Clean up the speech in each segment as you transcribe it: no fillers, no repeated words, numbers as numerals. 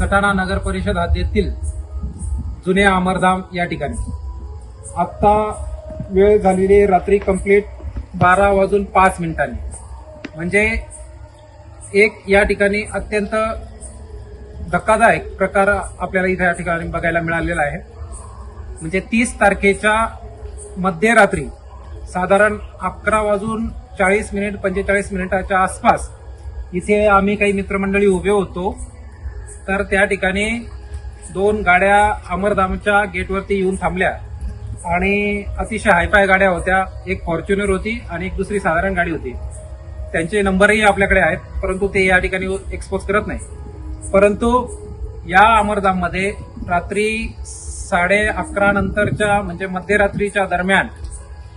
सटाणा नगर परिषद हद्दीतील जुने अमरधाम या ठिकाणी आत्ता वेळ झालेली रात्री कंप्लीट 12:05 म्हणजे एक या ठिकाणी अत्यंत धक्कादायक प्रकार आपल्याला इथे या ठिकाणी बघायला मिळालेला आहे। म्हणजे 30 तारखेच्या मध्यरात्री साधारण 11:40-45 आसपास इथे आम्ही काही मित्रमंडळी उभे होतो, तर त्या ठिकाणी 2 गाड्या अमरधामच्या गेटवरती येऊन थांबल्या आणि अतिशय हायफाय गाड्या होत्या। एक फॉर्च्युनर होती आणि एक दुसरी साधारण गाडी होती। त्यांचे नंबरही आपल्याकडे आहेत, परंतु ते या ठिकाणी एक्सपोज करत नाही। परंतु या अमरधाममध्ये रात्री 11:30 नंतरच्या म्हणजे मध्यरात्रीच्या दरम्यान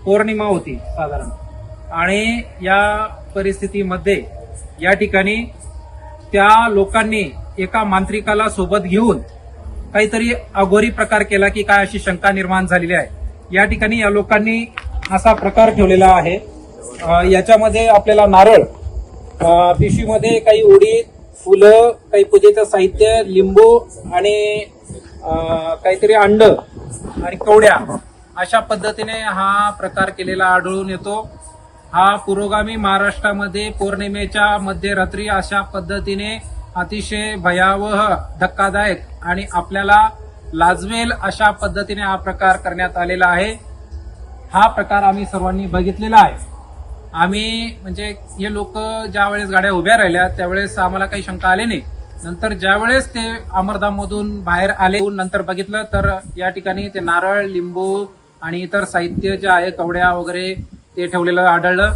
पौर्णिमा होती साधारण, आणि या परिस्थितीमध्ये या ठिकाणी त्या लोकांनी एका मांत्रिकाला सोबत घेऊन काहीतरी अघोरी प्रकार केला की काय अशी शंका निर्माण झालेली आहे। या ठिकाणी या लोकांनी असा प्रकार ठेवलेला आहे, याच्यामध्ये आपल्याला नारळ, पिशवीमध्ये काही उडीद, फुलं, काही पूजेचं साहित्य, लिंबू आणि काहीतरी अंड आणि कवड्या अशा पद्धतीने हा प्रकार केलेला आढळून येतो। हा पुरोगामी महाराष्ट्रामध्ये पौर्णिमेच्या मध्यरात्री अशा पद्धतीने अतिशय भयावह, धक्कादायक आणि आपल्याला लाजवेल अशा पद्धतीने हा प्रकार करण्यात आलेला आहे। हा प्रकार आम्ही सर्वांनी बघितलेला आहे। आम्ही म्हणजे हे लोक ज्या वेळेस गाड्या उभ्या राहिल्या त्यावेळेस आम्हाला काही शंका आली नाही। नंतर ज्या वेळेस ते अमरधाम मधून बाहेर आले, नंतर बघितलं तर या ठिकाणी ते नारळ, लिंबू आणि इतर साहित्य जे आहे, कवड्या वगैरे ते ठेवलेलं आढळलं।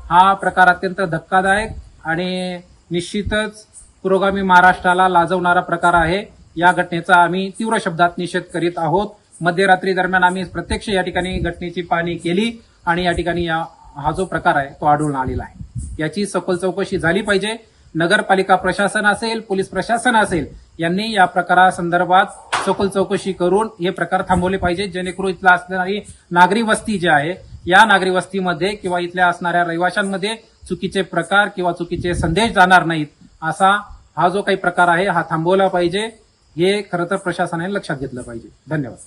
हा प्रकार अत्यंत धक्कादायक आणि निश्चितच पुरोगामी महाराष्ट्राला लाजवणारा प्रकार आहे। या घटनेचा आम्ही तीव्र शब्दात निषेध करीत आहोत। मध्यरात्री दरम्यान आम्ही प्रत्यक्ष या ठिकाणी घटनेची पाहणी केली आणि या ठिकाणी हा जो प्रकार आहे तो आढळून आलेला आहे। याची सखोल चौकशी झाली पाहिजे। नगरपालिका प्रशासन असेल, पोलीस प्रशासन असेल, यांनी या प्रकारासंदर्भात सखोल चौकशी करून हे प्रकार थांबवले पाहिजे, जेणेकरून इथला असणारी नागरी वस्ती जी आहे, या नागरी वस्तीमध्ये किंवा इथल्या असणाऱ्या रहिवाशांमध्ये चुकीचे प्रकार किंवा चुकीचे संदेश जाणार नाहीत, असा हा जो काही प्रकार आहे हा थांबवला पाहिजे। हे खरं तर प्रशासनाने लक्षात घेतलं पाहिजे। धन्यवाद।